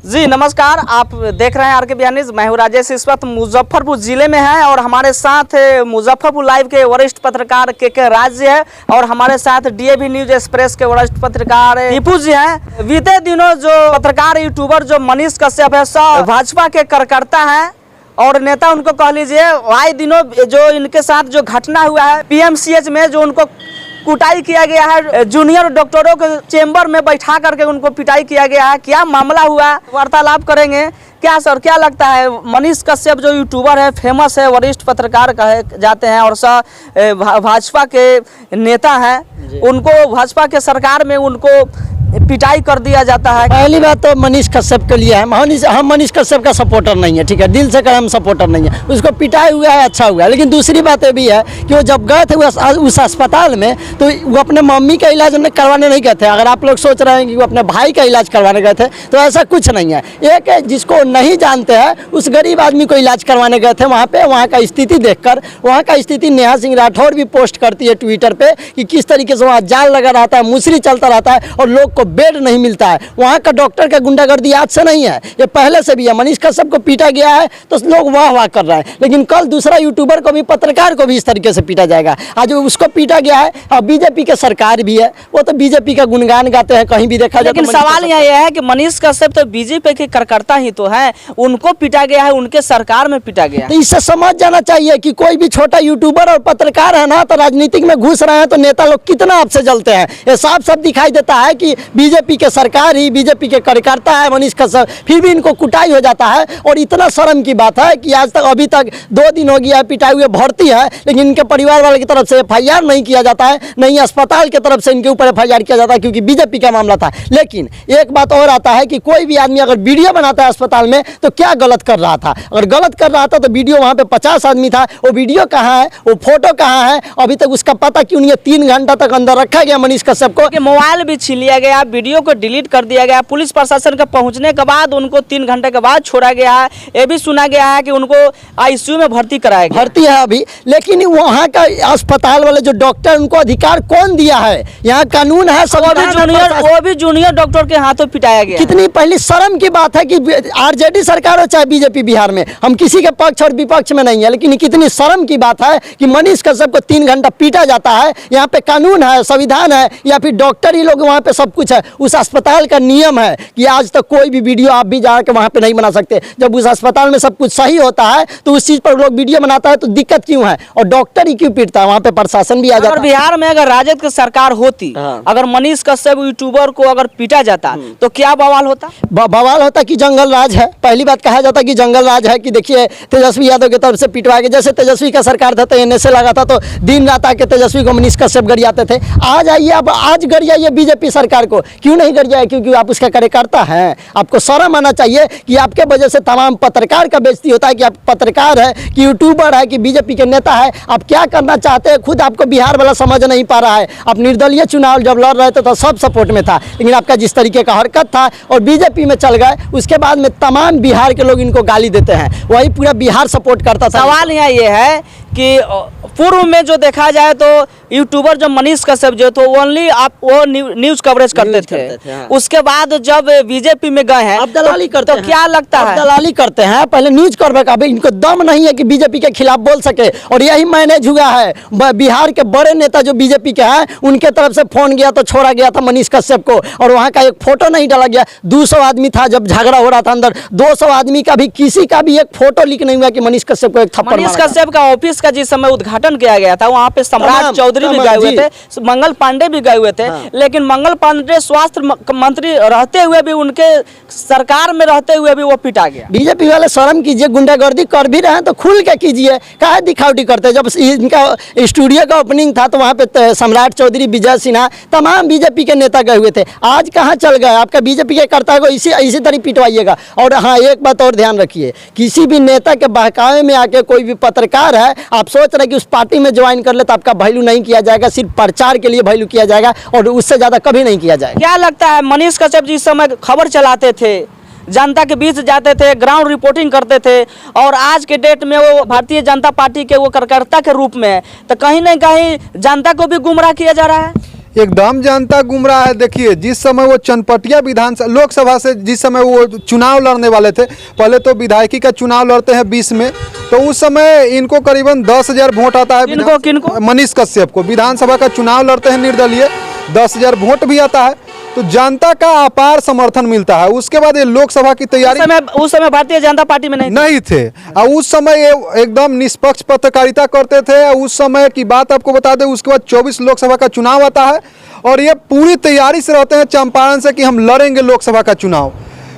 जी नमस्कार, आप देख रहे हैं आर के बिहार न्यूज। मैं हूं राजेश। इस वक्त मुजफ्फरपुर जिले में है और हमारे साथ मुजफ्फरपुर लाइव के वरिष्ठ पत्रकार के राज जी है और हमारे साथ डीएवी न्यूज एक्सप्रेस के वरिष्ठ पत्रकार दीपू जी हैं। बीते दिनों जो पत्रकार यूट्यूबर जो मनीष कश्यप है सब भाजपा के कार्यकर्ता है और नेता उनको कह लीजिए। आए दिनों जो इनके साथ जो घटना हुआ है पीएमसीएच में, जो उनको कुटाई किया गया है, जूनियर डॉक्टरों के चेंबर में बैठा करके उनको पिटाई किया गया है, क्या मामला हुआ, वार्तालाप करेंगे। क्या सर, क्या लगता है मनीष कश्यप जो यूट्यूबर है, फेमस है, वरिष्ठ पत्रकार कहे जाते हैं और भाजपा के नेता हैं, उनको भाजपा के सरकार में उनको पिटाई कर दिया जाता है। पहली बात तो मनीष कश्यप के लिए है, हम मनीष कश्यप का सपोर्टर नहीं है, ठीक है, दिल से कर हम सपोर्टर नहीं है। उसको पिटाई हुआ है, अच्छा हुआ है। लेकिन दूसरी बात ये भी है कि वो जब गए थे उस अस्पताल में तो वो अपने मम्मी का इलाज करवाने नहीं गए थे। अगर आप लोग सोच रहे हैं कि वो अपने भाई का इलाज करवाने गए थे तो ऐसा कुछ नहीं है। एक है जिसको नहीं जानते हैं उस गरीब आदमी को इलाज करवाने गए थे वहाँ पे। वहाँ का स्थिति देखकर, वहाँ का स्थिति नेहा सिंह राठौर भी पोस्ट करती है ट्विटर पे कि किस तरीके से वहाँ जाल लगा रहता है, मुसरी चलता रहता है और लोग को बेड नहीं मिलता है। वहाँ का डॉक्टर का गुंडागर्दी आज से नहीं है, ये पहले से भी है। मनीष कश्यप को पीटा गया है तो लोग वाह वाह कर रहे हैं, लेकिन कल दूसरा यूट्यूबर को भी, पत्रकार को भी इस तरीके से पीटा जाएगा। आज उसको पीटा गया है और बीजेपी के सरकार भी है, वो तो बीजेपी का गुणगान गाते हैं कहीं भी देखा जाए। लेकिन सवाल यह है कि मनीष कश्यप तो बीजेपी के कार्यकर्ता ही तो है, उनको पीटा गया है, उनके सरकार में पीटा गया। तो इससे समझ जाना चाहिए कि कोई भी छोटा यूट्यूबर और पत्रकार है ना तो राजनीतिक में घुस रहे हैं तो नेता लोग कितना आपसे जलते हैं। ये साफ साफ दिखाई देता है कि बीजेपी के सरकार ही बीजेपी के कार्यकर्ता है मनीष कश्यप, फिर भी इनको कुटाई हो जाता है। और इतना शर्म की बात है कि आज तक अभी तक 2 दिन हो गया है पिटाई हुए भर्ती है, लेकिन इनके परिवार वाले की तरफ से FIR नहीं किया जाता है, नहीं अस्पताल की तरफ से इनके ऊपर FIR किया जाता है क्योंकि बीजेपी का मामला था। लेकिन एक बात और आता है कि कोई भी आदमी अगर वीडियो बनाता है अस्पताल में तो क्या गलत कर रहा था। अगर गलत कर रहा था तो वीडियो वहाँ पे 50 आदमी था, वो वीडियो कहाँ है, वो फोटो कहाँ है, अभी तक उसका पता क्यों नहीं है। 3 घंटा तक अंदर रखा गया मनीष कश्यप को, मोबाइल भी छीन लिया गया, वीडियो को डिलीट कर दिया गया। पुलिस प्रशासन का पहुंचने के बाद उनको 3 घंटे के बाद छोड़ा गया है। ये भी सुना गया है कि उनको ICU में भर्ती कराया गया, भर्ती है अभी। लेकिन वहाँ का अस्पताल वाले जो डॉक्टर, उनको अधिकार कौन दिया है? यहाँ कानून है, वो भी जूनियर डॉक्टर के हाथों पिटाया गया। कितनी पहली शर्म की बात है कि RJD सरकार हो चाहे बीजेपी बिहार में, हम किसी के पक्ष और विपक्ष में नहीं है, लेकिन कितनी शर्म की बात है कि मनीष कश्यप को 3 घंटा पीटा जाता है। यहाँ पे कानून है, संविधान है, या फिर डॉक्टर ही लोग वहाँ पे सब कुछ है। उस अस्पताल का नियम है कि आज तक कोई भी वीडियो आप भी जाकर वहाँ पे नहीं बना सकते। जब उस अस्पताल में सब कुछ सही होता है तो उस चीज पर लोग वीडियो बनाता है तो दिक्कत क्यों है? और डॉक्टर ही क्यों पीटता है? वहाँ पे प्रशासन भी आ जाता है। बिहार में अगर राजद की सरकार होती, अगर मनीष कश्यप यूट्यूबर को अगर पीटा जाता तो क्या बवाल होता? बवाल होता कि जंगल राज है। पहली बात कहा जाता कि जंगल राज है कि देखिए तेजस्वी यादव की तरफ से पिटवाया गया। जैसे तेजस्वी का सरकार था तो NSA लगा था तो दिन रात आके तेजस्वी को मनीष कश्यप गरियाते थे। आज आइए, अब आज गरियाइए बीजेपी सरकार को। क्यों नहीं गरियाए? क्योंकि आप उसका कार्यकर्ता हैं। आपको शर्म आना चाहिए कि आपके वजह से तमाम पत्रकार का बेइज्जती होता है कि आप पत्रकार है कि यूट्यूबर है कि बीजेपी के नेता है। आप क्या करना चाहते हैं खुद आपको बिहार वाला समझ नहीं पा रहा है। आप निर्दलीय चुनाव जब लड़ रहे थे तो सब सपोर्ट में था, लेकिन आपका जिस तरीके का हरकत था और बीजेपी में चल गए, उसके बाद में तमाम बिहार के लोग इनको गाली देते हैं। वही पूरा बिहार सपोर्ट करता था। सवाल यहाँ ये है कि पूर्व में जो देखा जाए तो यूट्यूबर जो मनीष कश्यप जो तो ओनली आप वो न्यूज कवरेज करते थे। हाँ। उसके बाद जब बीजेपी में गए हैं अब दलाली करते हैं। क्या लगता है? दलाली करते हैं। पहले न्यूज कवरेज, अभी इनको दम नहीं है कि बीजेपी के खिलाफ बोल सके और यही मैनेज हुआ है। बिहार के बड़े नेता जो बीजेपी के हैं उनके तरफ से फोन गया तो छोड़ा गया था मनीष कश्यप को, और वहाँ का एक फोटो नहीं डाला गया। 200 आदमी था जब झगड़ा हो रहा था अंदर, 200 आदमी का भी किसी का भी एक फोटो लीक नहीं हुआ कि मनीष कश्यप को एक थप्पड़। मनीष कश्यप का ऑफिस का जिस समय उद्घाटन किया गया था वहाँ पे सम्राट चौधरी भी गए हुए थे, मंगल पांडे भी गए हुए थे। हाँ। लेकिन मंगल पांडे स्वास्थ्य मंत्री रहते हुए भी, उनके सरकार में रहते हुए भी वो पिटा गया। बीजेपी वाले शर्म कीजिए, गुंडागर्दी कर भी रहे हैं तो खुल के कीजिए, काहे दिखावटी करते हैं? जब इनका स्टूडियो का ओपनिंग था तो वहाँ पे सम्राट चौधरी, विजय सिन्हा, तमाम बीजेपी के नेता गए हुए थे। आज कहाँ चल गए? आपका बीजेपी के कर्ता को इसी तरह पिटवाइएगा। और हाँ, एक बात और ध्यान रखिए, किसी भी नेता के बहकावे में आके कोई भी पत्रकार है, आप सोच रहे कि उस पार्टी में ज्वाइन कर ले तो आपका वैल्यू नहीं किया जाएगा, सिर्फ प्रचार के लिए वैल्यू किया जाएगा और उससे ज्यादा कभी नहीं किया जाएगा। क्या लगता है मनीष कश्यप जिस समय खबर चलाते थे, जनता के बीच जाते थे, ग्राउंड रिपोर्टिंग करते थे, और आज के डेट में वो भारतीय जनता पार्टी के वो कार्यकर्ता के रूप में है, तो कहीं ना कहीं जनता को भी गुमराह किया जा रहा है? एकदम जनता गुमराह है। देखिए, जिस समय वो चनपटिया विधानसभा लोकसभा से जिस समय वो चुनाव लड़ने वाले थे, पहले तो विधायकी का चुनाव लड़ते हैं 20 में, तो उस समय इनको करीबन 10,000 वोट आता है। किनको? मनीष कश्यप को विधानसभा का चुनाव लड़ते हैं निर्दलीय, 10,000 वोट भी आता है, तो जनता का अपार समर्थन मिलता है। उसके बाद ये लोकसभा की तैयारी, उस समय भारतीय जनता पार्टी में नहीं थे। और उस समय ये एकदम निष्पक्ष पत्रकारिता करते थे। उस समय की बात आपको बता दें, उसके बाद 24 लोकसभा का चुनाव आता है और ये पूरी तैयारी से रहते हैं चंपारण से कि हम लड़ेंगे लोकसभा का चुनाव।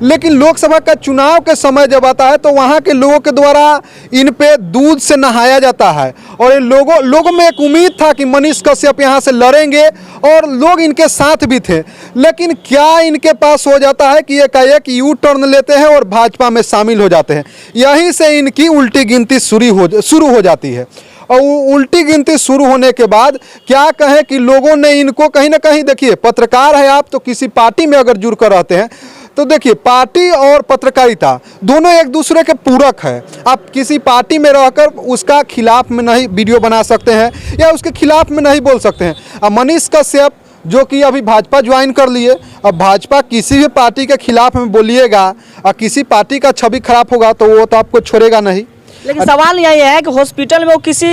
लेकिन लोकसभा का चुनाव के समय जब आता है तो वहाँ के लोगों के द्वारा इन पे दूध से नहाया जाता है और लोगों में एक उम्मीद था कि मनीष कश्यप यहाँ से लड़ेंगे और लोग इनके साथ भी थे। लेकिन क्या इनके पास हो जाता है कि एकाएक यू टर्न लेते हैं और भाजपा में शामिल हो जाते हैं। यहीं से इनकी उल्टी गिनती शुरू हो जाती है। और उल्टी गिनती शुरू होने के बाद क्या कहें कि लोगों ने इनको कहीं ना कहीं, देखिए पत्रकार है आप, तो किसी पार्टी में अगर जुड़ कर रहते हैं तो देखिए पार्टी और पत्रकारिता दोनों एक दूसरे के पूरक है। आप किसी पार्टी में रहकर उसका खिलाफ में नहीं वीडियो बना सकते हैं या उसके खिलाफ में नहीं बोल सकते हैं। अब मनीष कश्यप जो कि अभी भाजपा ज्वाइन कर लिए, अब भाजपा किसी भी पार्टी के खिलाफ में बोलिएगा और किसी पार्टी का छवि खराब होगा तो वो तो आपको छोड़ेगा नहीं। लेकिन सवाल यही है कि हॉस्पिटल में वो किसी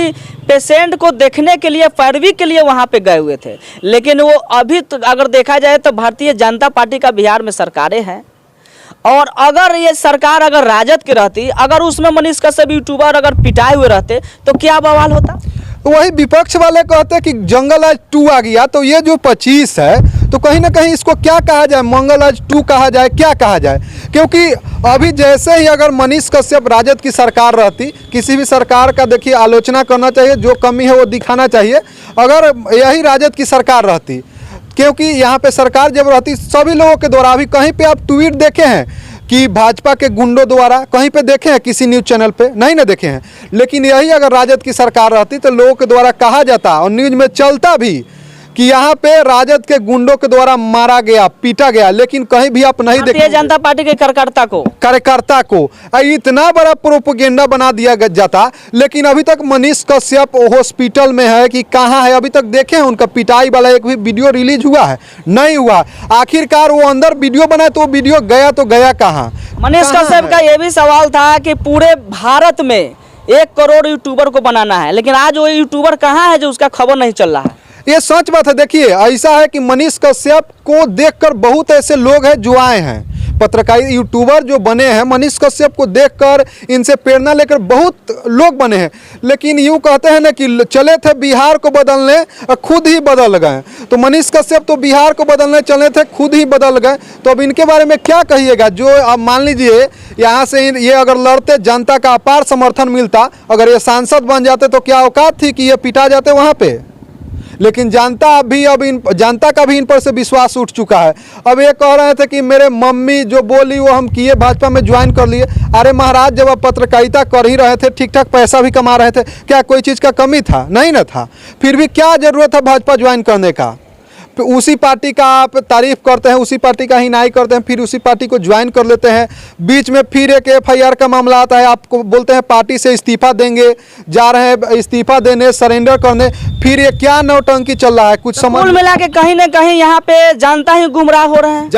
पेशेंट को देखने के लिए, पैरवी के लिए वहाँ पे गए हुए थे, लेकिन वो अभी तो अगर देखा जाए तो भारतीय जनता पार्टी का बिहार में सरकारें हैं। और अगर ये सरकार अगर राजद की रहती, अगर उसमें मनीष कश्यप यूट्यूबर अगर पिटाए हुए रहते तो क्या बवाल होता। वही विपक्ष वाले कहते हैं कि जंगल आज 2 आ गया, तो ये जो 25 है तो कहीं ना कहीं इसको क्या कहा जाए, मंगल आज 2 कहा जाए, क्या कहा जाए। क्योंकि अभी जैसे ही अगर मनीष कश्यप राजद की सरकार रहती, किसी भी सरकार का देखिए आलोचना करना चाहिए, जो कमी है वो दिखाना चाहिए। अगर यही राजद की सरकार रहती, क्योंकि यहाँ पे सरकार जब रहती सभी लोगों के द्वारा, अभी कहीं पे आप ट्वीट देखे हैं कि भाजपा के गुंडों द्वारा, कहीं पे देखे हैं किसी न्यूज़ चैनल पे नहीं ना देखे हैं। लेकिन यही अगर राजद की सरकार रहती तो लोगों के द्वारा कहा जाता और न्यूज़ में चलता भी कि यहाँ पे राजद के गुंडों के द्वारा मारा गया, पीटा गया। लेकिन कहीं भी आप नहीं देखेंगे जनता पार्टी के कार्यकर्ता को इतना बड़ा प्रोपेगेंडा बना दिया जाता। लेकिन अभी तक मनीष कश्यप हॉस्पिटल में है कि कहाँ है, अभी तक देखे हैं उनका पिटाई वाला एक भी वीडियो रिलीज हुआ है? नहीं हुआ। आखिरकार वो अंदर वीडियो बनाए तो वीडियो गया तो गया कहाँ? मनीष कश्यप का ये भी सवाल था कि पूरे भारत में 1 करोड़ यूट्यूबर को बनाना है, लेकिन आज वो यूट्यूबर कहाँ है जो उसका खबर नहीं चल रहा है। ये सच बात है। देखिए ऐसा है कि मनीष कश्यप को देखकर बहुत ऐसे लोग हैं जो आए हैं, पत्रकार यूट्यूबर जो बने हैं, मनीष कश्यप को देखकर इनसे प्रेरणा लेकर बहुत लोग बने हैं। लेकिन यूँ कहते हैं ना कि चले थे बिहार को बदलने और खुद ही बदल गए। तो मनीष कश्यप तो बिहार को बदलने चले थे, खुद ही बदल गए। तो अब इनके बारे में क्या कहिएगा? जो अब मान लीजिए यहाँ से ये अगर लड़ते, जनता का अपार समर्थन मिलता, अगर ये सांसद बन जाते तो क्या औकात थी कि ये पिटा जाते वहाँ पे। लेकिन जनता का भी इन पर से विश्वास उठ चुका है। अब ये कह रहे थे कि मेरे मम्मी जो बोली वो हम किए, भाजपा में ज्वाइन कर लिए। अरे महाराज, जब आप पत्रकारिता कर ही रहे थे, ठीक ठाक पैसा भी कमा रहे थे, क्या कोई चीज़ का कमी था? नहीं ना था। फिर भी क्या ज़रूरत था भाजपा ज्वाइन करने का? उसी पार्टी का आप तारीफ करते हैं, उसी पार्टी का हिनाई करते हैं, फिर उसी पार्टी को ज्वाइन कर लेते हैं। बीच में फिर एक FIR का मामला आता है, आपको बोलते हैं पार्टी से इस्तीफा देंगे, जा रहे हैं इस्तीफा देने, सरेंडर करने। फिर ये क्या नौटंकी चल रहा है कुछ समझ कुल मिला के कहीं ना कहीं यहाँ पे जनता ही गुमराह हो रहे हैं।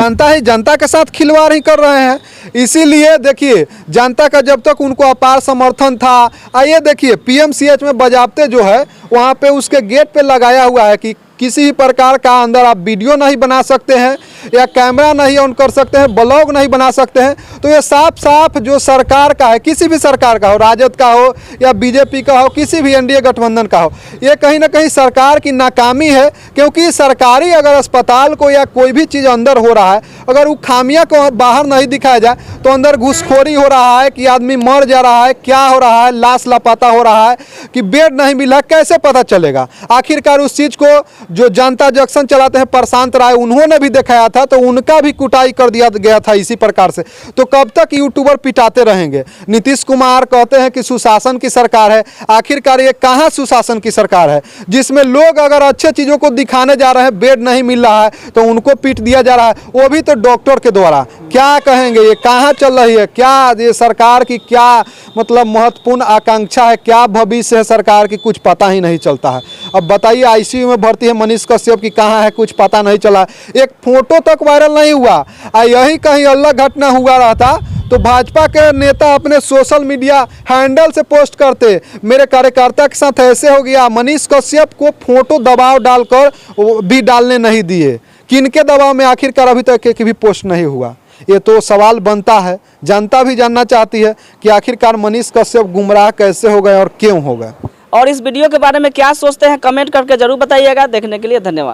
जनता के साथ खिलवाड़ ही कर रहे हैं। इसीलिए देखिए जनता का जब तक उनको अपार समर्थन था, आइए देखिए PMCH में बजाबते जो है वहाँ पे उसके गेट पे लगाया हुआ है कि किसी भी प्रकार का अंदर आप वीडियो नहीं बना सकते हैं या कैमरा नहीं ऑन कर सकते हैं, ब्लॉग नहीं बना सकते हैं। तो ये साफ साफ जो सरकार का है, किसी भी सरकार का हो, राजद का हो या बीजेपी का हो, किसी भी NDA गठबंधन का हो, ये कहीं ना कहीं सरकार की नाकामी है। क्योंकि सरकारी अगर अस्पताल को या कोई भी चीज़ अंदर हो रहा है, अगर वो खामियां को बाहर नहीं दिखाया जाए तो अंदर घूसखोरी हो रहा है कि आदमी मर जा रहा है, क्या हो रहा है, लाश लापता हो रहा है, कि बेड नहीं मिला, कैसे पता चलेगा? आखिरकार उस चीज़ को जो जनता जंक्शन चलाते हैं प्रशांत राय, उन्होंने भी दिखाया था तो उनका भी कुटाई कर दिया गया था इसी प्रकार से। तो कब तक यूट्यूबर पिटाते रहेंगे? नीतीश कुमार कहते हैं कि सुशासन की सरकार है, आखिरकार ये कहाँ सुशासन की सरकार है जिसमें लोग अगर अच्छे चीज़ों को दिखाने जा रहे हैं, बेड नहीं मिल रहा है तो उनको पीट दिया जा रहा है, वो भी तो डॉक्टर के द्वारा। क्या कहेंगे, ये कहाँ चल रही है? क्या ये सरकार की क्या मतलब महत्वपूर्ण आकांक्षा है, क्या भविष्य है सरकार की, कुछ पता ही नहीं चलता है। अब बताइए, आईसीयू में भर्ती है मनीष कश्यप की, कहाँ है कुछ पता नहीं चला, एक फोटो तक वायरल नहीं हुआ। यही कहीं अलग घटना हुआ रहता तो भाजपा के नेता अपने सोशल मीडिया हैंडल से पोस्ट करते, मेरे कार्यकर्ता के साथ ऐसे हो गया। मनीष कश्यप को फोटो दबाव डालकर भी डालने नहीं दिए, किनके दबाव में आखिरकार अभी तक एक भी पोस्ट नहीं हुआ। ये तो सवाल बनता है, जनता भी जानना चाहती है कि आखिरकार मनीष कश्यप गुमराह कैसे हो गए और क्यों हो गए। और इस वीडियो के बारे में क्या सोचते हैं कमेंट करके जरूर बताइएगा। देखने के लिए धन्यवाद।